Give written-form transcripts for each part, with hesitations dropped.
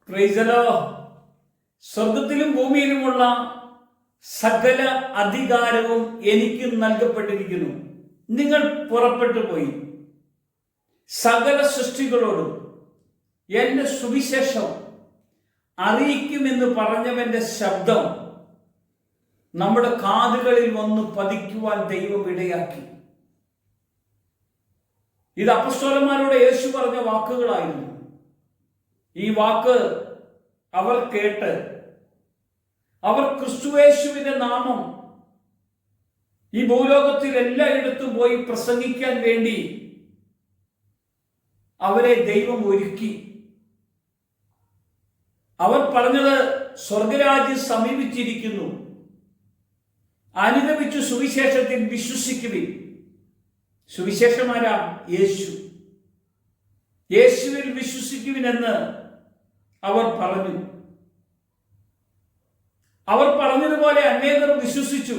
Praise the Lord. സ്വർഗത്തിലും ഭൂമിയിലുമുള്ള സകല അധികാരവും എനിക്ക് നൽകപ്പെട്ടിരിക്കുന്നു. നിങ്ങൾ പുറപ്പെട്ടു പോയി സകല സൃഷ്ടികളോടും എന്റെ സുവിശേഷം അറിയിക്കുമെന്ന് പറഞ്ഞവന്റെ ശബ്ദം നമ്മുടെ കാതുകളിൽ വന്ന് പതിക്കുവാൻ ദൈവം ഇടയാക്കി. ഇത് അപ്പസ്തോലന്മാരോട് യേശു പറഞ്ഞ വാക്കുകളായിരുന്നു. ഈ വാക്ക് അവർ കേട്ട് അവർ ക്രിസ്തുയേശുവിന്റെ നാമം ഈ ഭൂലോകത്തിൽ എല്ലായിടത്തും പോയി പ്രസംഗിക്കാൻ വേണ്ടി അവരെ ദൈവം ഒരുക്കി. അവർ പറഞ്ഞത്, സ്വർഗരാജ്യം സമീപിച്ചിരിക്കുന്നു, അനുഗമിച്ചു സുവിശേഷത്തിൽ വിശ്വസിക്കുവിൻ. സുവിശേഷമാരാ? യേശു. യേശുവിൽ വിശ്വസിക്കുവിനെന്ന് അവർ പറഞ്ഞു. അവർ പറഞ്ഞതുപോലെ അനേകർ വിശ്വസിച്ചു.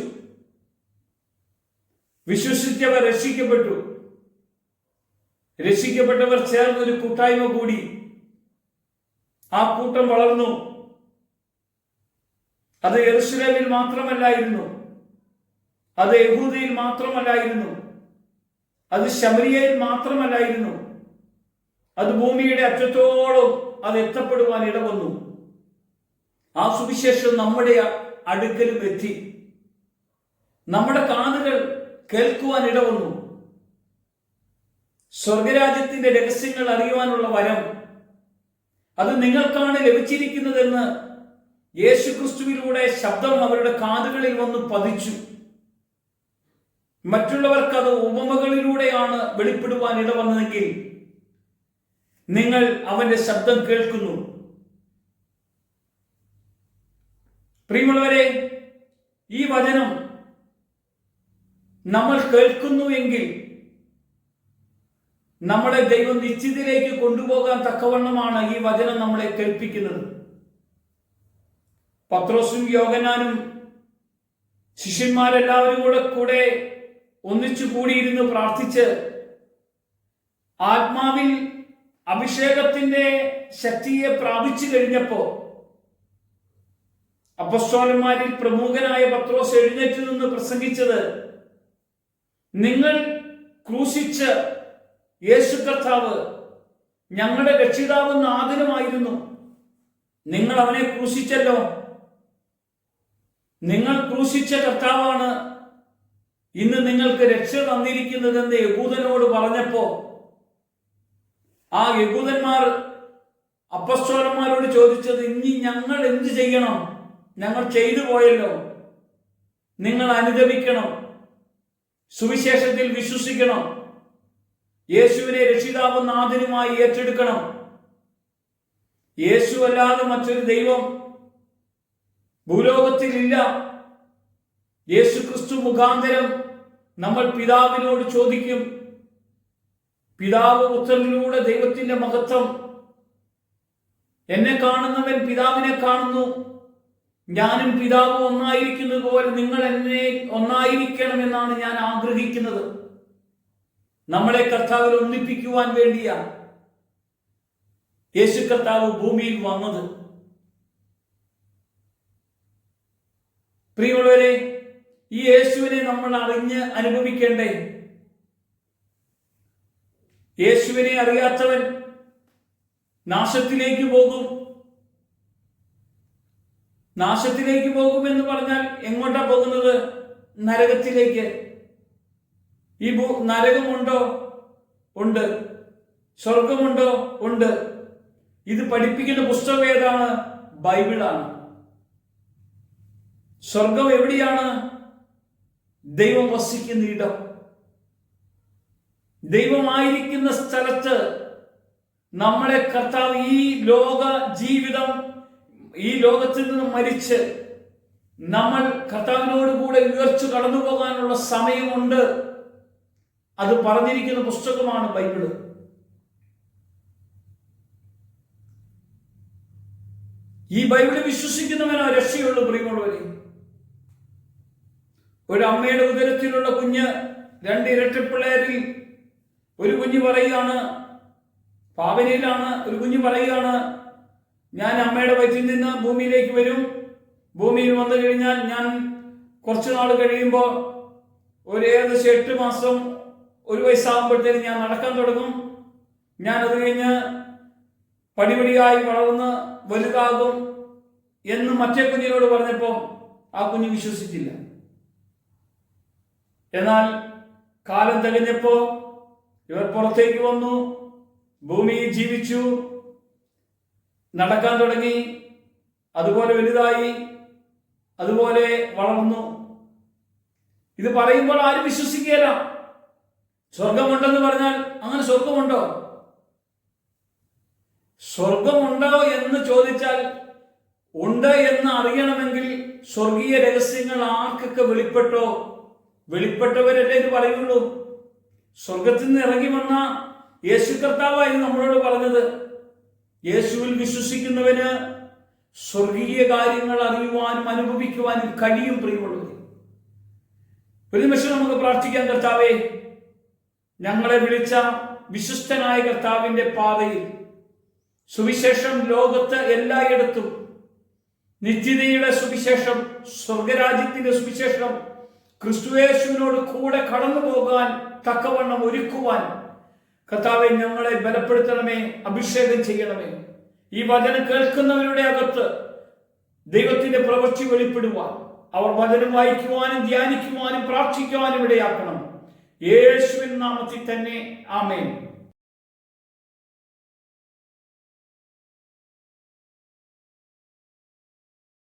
വിശ്വസിച്ചവർ രക്ഷിക്കപ്പെട്ടു. രക്ഷിക്കപ്പെട്ടവർ ചേർന്നൊരു കൂട്ടായ്മ കൂടി. ആ കൂട്ടം വളർന്നു. അത് യെരൂശലേമിൽ മാത്രമല്ലായിരുന്നു, അത് യഹൂദയിൽ മാത്രമല്ലായിരുന്നു, അത് ശമരിയയിൽ മാത്രമല്ലായിരുന്നു, അത് ഭൂമിയുടെ അറ്റത്തോളം അത് എത്തപ്പെടുവാൻ ഇടവന്നു. ആ സുവിശേഷം നമ്മുടെ അടുക്കലും എത്തി. നമ്മുടെ കാതുകൾ കേൾക്കുവാൻ ഇടവന്നു. സ്വർഗരാജ്യത്തിന്റെ രഹസ്യങ്ങൾ അറിയുവാനുള്ള വരം അത് നിങ്ങൾക്കാണ് ലഭിച്ചിരിക്കുന്നതെന്ന് യേശുക്രിസ്തുവിലൂടെ ശബ്ദം അവരുടെ കാതുകളിൽ വന്ന് പതിച്ചു. മറ്റുള്ളവർക്ക് അത് ഉപമകളിലൂടെയാണ് വെളിപ്പെടുവാൻ ഇടവന്നതെങ്കിൽ നിങ്ങൾ അവന്റെ ശബ്ദം കേൾക്കുന്നു. പ്രിയമുള്ളവരെ, ഈ വചനം നമ്മൾ കേൾക്കുന്നു എങ്കിൽ നമ്മളെ ദൈവം നിശ്ചിതയിലേക്ക് കൊണ്ടുപോകാൻ തക്കവണ്ണമാണ് ഈ വചനം നമ്മളെ കേൾപ്പിക്കുന്നത്. പത്രോസും യോഹന്നാനും ശിഷ്യന്മാരെല്ലാവരും കൂടെ ഒന്നിച്ചു കൂടിയിരുന്ന് പ്രാർത്ഥിച്ച് ആത്മാവിൽ അഭിഷേകത്തിന്റെ ശക്തിയെ പ്രാപിച്ചു കഴിഞ്ഞപ്പോ അപ്പസ്തോലന്മാരിൽ പ്രമുഖനായ പത്രോസ് എഴുന്നേറ്റ് നിന്ന് പ്രസംഗിച്ചത്, നിങ്ങൾ ക്രൂശിച്ച യേശു കർത്താവ് ഞങ്ങളുടെ രക്ഷിതാവ് നാഥനുമായിരുന്നു. നിങ്ങൾ അവനെ ക്രൂശിച്ചല്ലോ. നിങ്ങൾ ക്രൂശിച്ച കർത്താവാണ് ഇന്ന് നിങ്ങൾക്ക് രക്ഷ തന്നിരിക്കുന്നതെന്ന് യഹൂദനോട് പറഞ്ഞപ്പോ ആ യഹൂദന്മാർ അപ്പസ്തോലന്മാരോട് ചോദിച്ചത്, ഇനി ഞങ്ങൾ എന്ത് ചെയ്യണം? ഞങ്ങൾ ചെയ്തു പോയല്ലോ. നിങ്ങൾ അനുഗമിക്കണം, സുവിശേഷത്തിൽ വിശ്വസിക്കണം, യേശുവിനെ രക്ഷിതാവും നാഥനുമായി ഏറ്റെടുക്കണം. യേശു അല്ലാതെ മറ്റൊരു ദൈവം ഭൂലോകത്തിൽ ഇല്ല. യേശു ക്രിസ്തു മുഖാന്തരം നമ്മൾ പിതാവിനോട് ചോദിക്കും. പിതാവ് പുത്രനിലൂടെ ദൈവത്തിന്റെ മഹത്വം. എന്നെ പിതാവിനെ കാണുന്നു, ഞാനും പിതാവും ഒന്നായിരിക്കുന്നത് പോലെ നിങ്ങൾ എന്നെ ഒന്നായിരിക്കണമെന്നാണ് ഞാൻ ആഗ്രഹിക്കുന്നത്. നമ്മളെ കർത്താവിൽ ഒന്നിപ്പിക്കുവാൻ വേണ്ടിയാ യേശു കർത്താവ് ഭൂമിയിൽ വന്നത്. പ്രിയമുള്ളവരെ, ഈ യേശുവിനെ നമ്മൾ അറിഞ്ഞ് അനുഭവിക്കേണ്ടേ? യേശുവിനെ അറിയാത്തവൻ നാശത്തിലേക്ക് പോകും. നാശത്തിലേക്ക് പോകുമെന്ന് പറഞ്ഞാൽ എങ്ങോട്ടാ പോകുന്നത്? നരകത്തിലേക്ക്. ഈ നരകമുണ്ടോ? ഉണ്ട്. സ്വർഗമുണ്ടോ? ഉണ്ട്. ഇത് പഠിപ്പിക്കുന്ന പുസ്തകം ഏതാണ്? ബൈബിളാണ്. സ്വർഗം എവിടെയാണ്? ദൈവം വസിക്കുന്ന ഇടം. ദൈവമായിരിക്കുന്ന സ്ഥലത്ത് നമ്മളെ കർത്താവ് ഈ ലോക ജീവിതം, ഈ ലോകത്തിൽ നിന്ന് മരിച്ച് നമ്മൾ കർത്താവിനോട് കൂടെ ഉയർച്ചു കടന്നു പോകാനുള്ള സമയമുണ്ട്. അത് പറഞ്ഞിരിക്കുന്ന പുസ്തകമാണ് ബൈബിള്. ഈ ബൈബിള് വിശ്വസിക്കുന്നവനോ രക്ഷയുള്ളൂ. പ്രിയമുള്ളവരെ, ഒരു അമ്മയുടെ ഉദരത്തിലുള്ള കുഞ്ഞ്, 2 ഇരട്ടപ്പിള്ളേരിൽ ഒരു കുഞ്ഞ് പറയുകയാണ്, ഭാവനയിലാണ് ഒരു കുഞ്ഞ് പറയുകയാണ്, ഞാൻ അമ്മയുടെ വയറ്റിൽ നിന്ന് ഭൂമിയിലേക്ക് വരും. ഭൂമിയിൽ വന്നു കഴിഞ്ഞാൽ ഞാൻ കുറച്ചു നാൾ കഴിയുമ്പോൾ ഏകദേശം 8 മാസം 1 വയസ്സാകുമ്പോഴത്തേന് ഞാൻ നടക്കാൻ തുടങ്ങും. ഞാൻ അത് കഴിഞ്ഞ് പടിപടിയായി വളർന്ന് വലുതാകും എന്ന് മറ്റേ കുഞ്ഞിനോട് പറഞ്ഞപ്പോൾ ആ കുഞ്ഞ് വിശ്വസിച്ചില്ല. എന്നാൽ കാലം തികഞ്ഞപ്പോ ഇവർ പുറത്തേക്ക് വന്നു, ഭൂമിയിൽ ജീവിച്ചു, നടക്കാൻ തുടങ്ങി, അതുപോലെ വലുതായി, അതുപോലെ വളർന്നു. ഇത് പറയുമ്പോൾ ആരും വിശ്വസിക്കുകയില്ല. സ്വർഗമുണ്ടെന്ന് പറഞ്ഞാൽ അങ്ങനെ സ്വർഗമുണ്ടോ? സ്വർഗമുണ്ടോ എന്ന് ചോദിച്ചാൽ ഉണ്ട് എന്ന് അറിയണമെങ്കിൽ സ്വർഗീയ രഹസ്യങ്ങൾ ആർക്കൊക്കെ വെളിപ്പെട്ടവരല്ലേ ഇത് പറയുള്ളൂ. സ്വർഗത്തിൽ നിന്ന് ഇറങ്ങി വന്ന യേശു കർത്താവായി നമ്മളോട് പറഞ്ഞത്. യേശുവിൽ വിശ്വസിക്കുന്നവന് സ്വർഗീയ കാര്യങ്ങൾ അറിയുവാനും അനുഭവിക്കുവാനും കഴിയും. പ്രിയമുള്ളവർ, ഒരു നിമിഷം നമുക്ക് പ്രാർത്ഥിക്കാൻ. കർത്താവേ, ഞങ്ങളെ വിളിച്ച വിശ്വസ്തനായ കർത്താവിന്റെ പാതയിൽ സുവിശേഷം ലോകത്ത് എല്ലായിടത്തും നിത്യതയുടെ സുവിശേഷം, സ്വർഗരാജ്യത്തിന്റെ സുവിശേഷം ക്രിസ്തുയേശുവിനോട് കൂടെ കടന്നു പോകാൻ തക്കവണ്ണം ഒരുക്കുവാൻ കർത്താവെ ഞങ്ങളെ ബലപ്പെടുത്തണമേ, അഭിഷേകം ചെയ്യണമേ. ഈ വചനം കേൾക്കുന്നവരുടെ അകത്ത് ദൈവത്തിന്റെ പ്രവൃത്തി വെളിപ്പെടുവാൻ, അവർ വചനം വായിക്കുവാനും ധ്യാനിക്കുവാനും പ്രാർത്ഥിക്കുവാനും ഇടയാക്കണം. യേശുവിൻ നാമത്തിൽ തന്നെ ആമേൻ.